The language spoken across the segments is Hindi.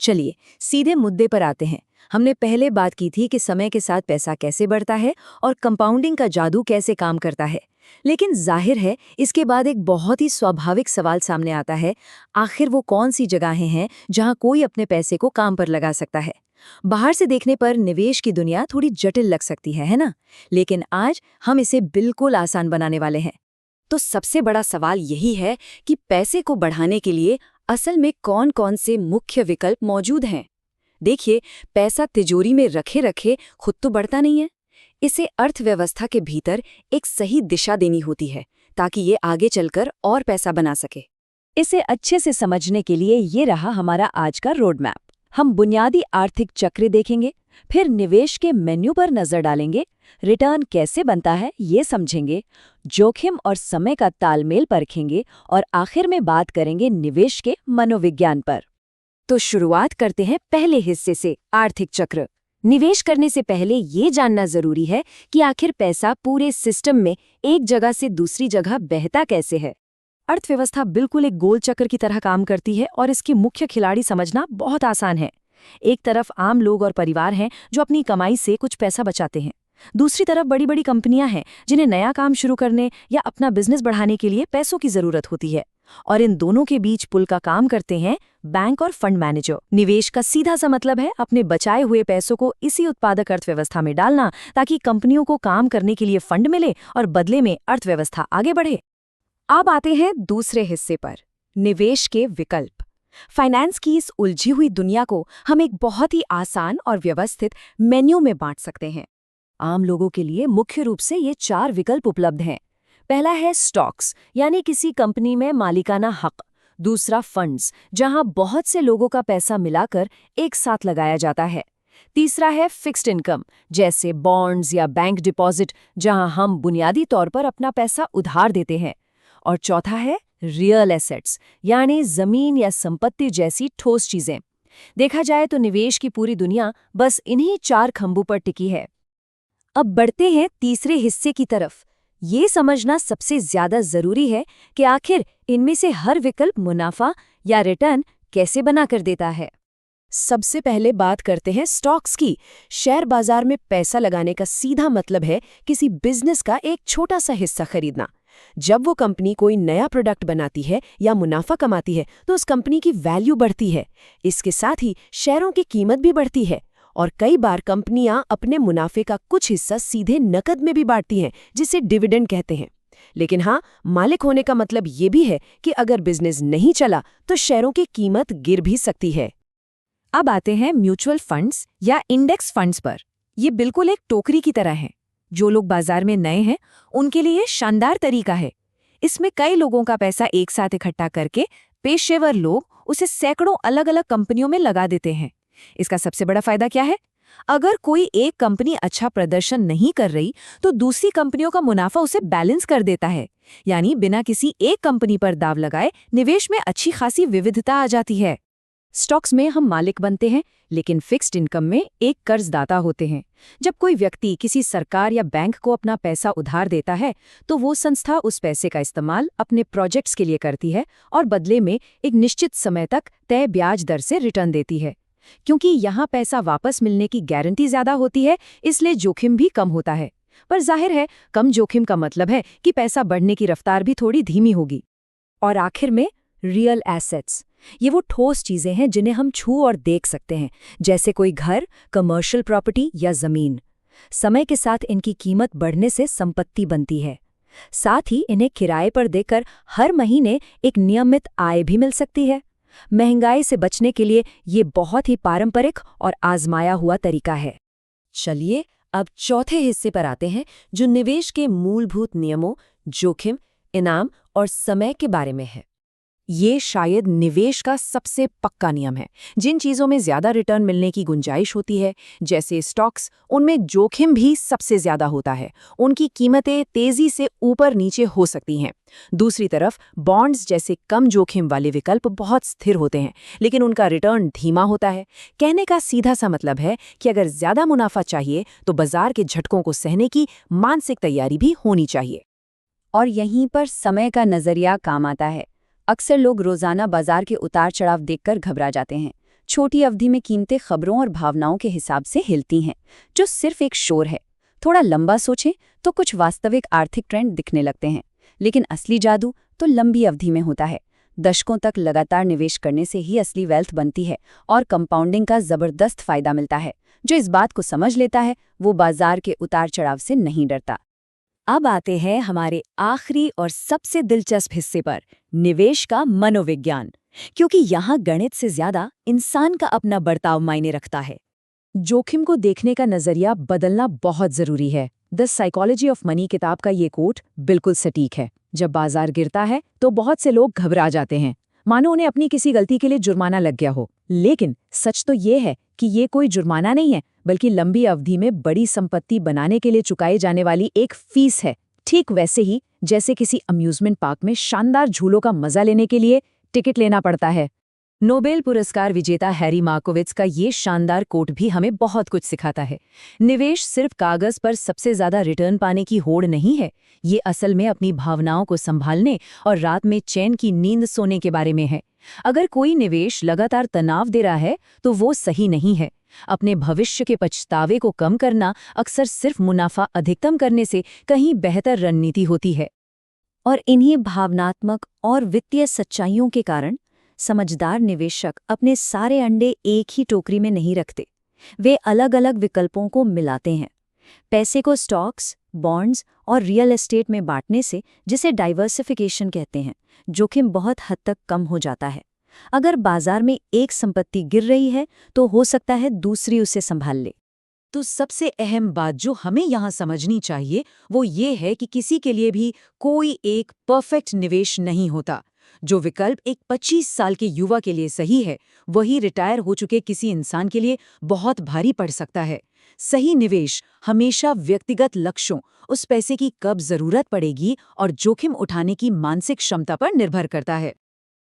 चलिए सीधे मुद्दे पर आते हैं। हमने पहले बात की थी कि समय के साथ पैसा कैसे बढ़ता है और कंपाउंडिंग का जादू कैसे काम करता है। लेकिन जाहिर है इसके बाद एक बहुत ही स्वाभाविक सवाल सामने आता है, आखिर वो कौन सी जगहें हैं जहां कोई अपने पैसे को काम पर लगा सकता है। बाहर से देखने पर निवेश की दुनिया थोड़ी जटिल लग सकती है ना? लेकिन आज हम इसे बिल्कुल आसान बनाने वाले हैं। तो सबसे बड़ा सवाल यही है कि पैसे को बढ़ाने के लिए असल में कौन-कौन से मुख्य विकल्प मौजूद हैं। देखिए, पैसा तिजोरी में रखे रखे खुद तो बढ़ता नहीं है। इसे अर्थव्यवस्था के भीतर एक सही दिशा देनी होती है ताकि ये आगे चलकर और पैसा बना सके। इसे अच्छे से समझने के लिए ये रहा हमारा आज का रोड मैप। हम बुनियादी आर्थिक चक्र देखेंगे, फिर निवेश के मेन्यू पर नजर डालेंगे, रिटर्न कैसे बनता है ये समझेंगे, जोखिम और समय का तालमेल परखेंगे और आखिर में बात करेंगे निवेश के मनोविज्ञान पर। तो शुरुआत करते हैं पहले हिस्से से, आर्थिक चक्र। निवेश करने से पहले ये जानना जरूरी है कि आखिर पैसा पूरे सिस्टम में एक जगह से दूसरी जगह बहता कैसे है। अर्थव्यवस्था बिल्कुल एक गोल चक्र की तरह काम करती है और इसके मुख्य खिलाड़ी समझना बहुत आसान है। एक तरफ आम लोग और परिवार हैं जो अपनी कमाई से कुछ पैसा बचाते हैं। दूसरी तरफ बड़ी बड़ी कंपनियां हैं जिन्हें नया काम शुरू करने या अपना बिजनेस बढ़ाने के लिए पैसों की जरूरत होती है। और इन दोनों के बीच पुल का काम करते हैं बैंक और फंड मैनेजर। निवेश का सीधा सा मतलब है अपने बचाए हुए पैसों को इसी उत्पादक अर्थव्यवस्था में डालना ताकि कंपनियों को काम करने के लिए फंड मिले और बदले में अर्थव्यवस्था आगे बढ़े। अब आते हैं दूसरे हिस्से पर, निवेश के विकल्प। फाइनेंस की इस उलझी हुई दुनिया को हम एक बहुत ही आसान और व्यवस्थित मेन्यू में बांट सकते हैं। आम लोगों के लिए मुख्य रूप से ये 4 विकल्प उपलब्ध हैं। पहला है स्टॉक्स, यानी किसी कंपनी में मालिकाना हक। दूसरा फंड्स, जहां बहुत से लोगों का पैसा मिलाकर एक साथ लगाया जाता है। तीसरा है फिक्स्ड इनकम, जैसे बॉन्ड्स या बैंक डिपॉजिट, जहां हम बुनियादी तौर पर अपना पैसा उधार देते हैं। और चौथा है रियल एसेट्स, यानी जमीन या संपत्ति जैसी ठोस चीजें। देखा जाए तो निवेश की पूरी दुनिया बस इन्हीं 4 खंभों पर टिकी है। अब बढ़ते हैं तीसरे हिस्से की तरफ। ये समझना सबसे ज्यादा जरूरी है कि आखिर इनमें से हर विकल्प मुनाफा या रिटर्न कैसे बना कर देता है। सबसे पहले बात करते हैं स्टॉक्स की। शेयर बाजार में पैसा लगाने का सीधा मतलब है किसी बिजनेस का एक छोटा सा हिस्सा खरीदना। जब वो कंपनी कोई नया प्रोडक्ट बनाती है या मुनाफा कमाती है तो उस कंपनी की वैल्यू बढ़ती है। इसके साथ ही शेयरों की कीमत भी बढ़ती है और कई बार कंपनियां अपने मुनाफे का कुछ हिस्सा सीधे नकद में भी बांटती हैं, जिसे डिविडेंड कहते हैं। लेकिन हाँ, मालिक होने का मतलब ये भी है कि अगर बिजनेस नहीं चला तो शेयरों की कीमत गिर भी सकती है। अब आते हैं म्यूचुअल फंड्स या इंडेक्स फंड्स पर। ये बिल्कुल एक टोकरी की तरह है। जो लोग बाजार में नए हैं उनके लिए शानदार तरीका है। इसमें कई लोगों का पैसा एक साथ इकट्ठा करके पेशेवर लोग उसे सैकड़ों अलग अलग कंपनियों में लगा देते हैं। इसका सबसे बड़ा फायदा क्या है? अगर कोई एक कंपनी अच्छा प्रदर्शन नहीं कर रही तो दूसरी कंपनियों का मुनाफा उसे बैलेंस कर देता है। यानी बिना किसी एक कंपनी पर दाव लगाए निवेश में अच्छी खासी विविधता आ जाती है। स्टॉक्स में हम मालिक बनते हैं, लेकिन फिक्स्ड इनकम में एक कर्जदाता होते हैं। जब कोई व्यक्ति किसी सरकार या बैंक को अपना पैसा उधार देता है तो वो संस्था उस पैसे का इस्तेमाल अपने प्रोजेक्ट्स के लिए करती है और बदले में एक निश्चित समय तक तय ब्याज दर से रिटर्न देती है। क्योंकि यहाँ पैसा वापस मिलने की गारंटी ज्यादा होती है, इसलिए जोखिम भी कम होता है। पर जाहिर है, कम जोखिम का मतलब है कि पैसा बढ़ने की रफ्तार भी थोड़ी धीमी होगी। और आखिर में रियल एसेट्स। ये वो ठोस चीजें हैं जिन्हें हम छू और देख सकते हैं, जैसे कोई घर, कमर्शियल प्रॉपर्टी या जमीन। समय के साथ इनकी कीमत बढ़ने से संपत्ति बनती है। साथ ही इन्हें किराए पर देकर हर महीने एक नियमित आय भी मिल सकती है। महंगाई से बचने के लिए ये बहुत ही पारंपरिक और आजमाया हुआ तरीका है। चलिए अब चौथे हिस्से पर आते हैं, जो निवेश के मूलभूत नियमों, जोखिम, इनाम और समय के बारे में है। ये शायद निवेश का सबसे पक्का नियम है। जिन चीज़ों में ज़्यादा रिटर्न मिलने की गुंजाइश होती है, जैसे स्टॉक्स, उनमें जोखिम भी सबसे ज़्यादा होता है। उनकी कीमतें तेज़ी से ऊपर नीचे हो सकती हैं। दूसरी तरफ बॉन्ड्स जैसे कम जोखिम वाले विकल्प बहुत स्थिर होते हैं, लेकिन उनका रिटर्न धीमा होता है। कहने का सीधा सा मतलब है कि अगर ज़्यादा मुनाफा चाहिए तो बाजार के झटकों को सहने की मानसिक तैयारी भी होनी चाहिए। और यहीं पर समय का नज़रिया काम आता है। अक्सर लोग रोजाना बाजार के उतार चढ़ाव देखकर घबरा जाते हैं। छोटी अवधि में कीमतें खबरों और भावनाओं के हिसाब से हिलती हैं, जो सिर्फ एक शोर है। थोड़ा लंबा सोचें तो कुछ वास्तविक आर्थिक ट्रेंड दिखने लगते हैं, लेकिन असली जादू तो लंबी अवधि में होता है। दशकों तक लगातार निवेश करने से ही असली वेल्थ बनती है और कंपाउंडिंग का जबरदस्त फायदा मिलता है। जो इस बात को समझ लेता है वो बाजार के उतार चढ़ाव से नहीं डरता। अब आते हैं हमारे आखिरी और सबसे दिलचस्प हिस्से पर, निवेश का मनोविज्ञान, क्योंकि यहाँ गणित से ज्यादा इंसान का अपना बर्ताव मायने रखता है। जोखिम को देखने का नजरिया बदलना बहुत जरूरी है। द साइकोलॉजी ऑफ मनी किताब का ये कोट बिल्कुल सटीक है। जब बाजार गिरता है तो बहुत से लोग घबरा जाते हैं, मानो उन्हें अपनी किसी गलती के लिए जुर्माना लग गया हो। लेकिन सच तो ये है कि ये कोई जुर्माना नहीं है, बल्कि लंबी अवधि में बड़ी संपत्ति बनाने के लिए चुकाई जाने वाली एक फीस है। ठीक वैसे ही जैसे किसी अम्यूजमेंट पार्क में शानदार झूलों का मजा लेने के लिए टिकट लेना पड़ता है। नोबेल पुरस्कार विजेता हैरी मार्कोविट्ज का ये शानदार कोट भी हमें बहुत कुछ सिखाता है। निवेश सिर्फ कागज पर सबसे ज्यादा रिटर्न पाने की होड़ नहीं है, ये असल में अपनी भावनाओं को संभालने और रात में चैन की नींद सोने के बारे में है। अगर कोई निवेश लगातार तनाव दे रहा है तो वो सही नहीं है। अपने भविष्य के पछतावे को कम करना अक्सर सिर्फ मुनाफा अधिकतम करने से कहीं बेहतर रणनीति होती है। और इन्हीं भावनात्मक और वित्तीय सच्चाइयों के कारण समझदार निवेशक अपने सारे अंडे एक ही टोकरी में नहीं रखते। वे अलग अलग विकल्पों को मिलाते हैं। पैसे को स्टॉक्स, बॉन्ड्स और रियल एस्टेट में बांटने से, जिसे डाइवर्सिफिकेशन कहते हैं, जोखिम बहुत हद तक कम हो जाता है। अगर बाजार में एक संपत्ति गिर रही है तो हो सकता है दूसरी उसे संभाल ले। तो सबसे अहम बात जो हमें यहाँ समझनी चाहिए वो ये है कि किसी के लिए भी कोई एक परफेक्ट निवेश नहीं होता। जो विकल्प एक 25 साल के युवा के लिए सही है, वही रिटायर हो चुके किसी इंसान के लिए बहुत भारी पड़ सकता है। सही निवेश हमेशा व्यक्तिगत लक्ष्यों, उस पैसे की कब जरूरत पड़ेगी और जोखिम उठाने की मानसिक क्षमता पर निर्भर करता है।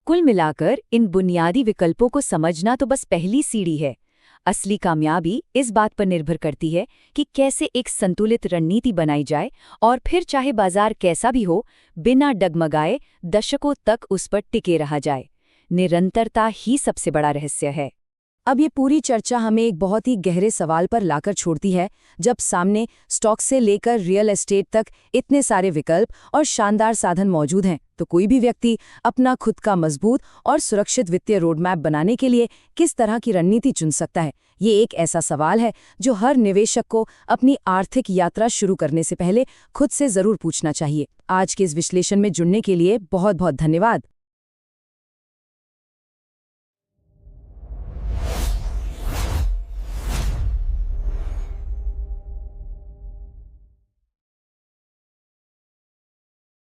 कुल मिलाकर इन बुनियादी विकल्पों को समझना तो बस पहली सीढ़ी है। असली कामयाबी इस बात पर निर्भर करती है कि कैसे एक संतुलित रणनीति बनाई जाए और फिर चाहे बाजार कैसा भी हो, बिना डगमगाए दशकों तक उस पर टिके रहा जाए। निरंतरता ही सबसे बड़ा रहस्य है। अब ये पूरी चर्चा हमें एक बहुत ही गहरे सवाल पर लाकर छोड़ती है। जब सामने स्टॉक से लेकर रियल एस्टेट तक इतने सारे विकल्प और शानदार साधन मौजूद हैं, तो कोई भी व्यक्ति अपना खुद का मजबूत और सुरक्षित वित्तीय रोडमैप बनाने के लिए किस तरह की रणनीति चुन सकता है? ये एक ऐसा सवाल है जो हर निवेशक को अपनी आर्थिक यात्रा शुरू करने से पहले खुद से जरूर पूछना चाहिए। आज के इस विश्लेषण में जुड़ने के लिए बहुत बहुत धन्यवाद।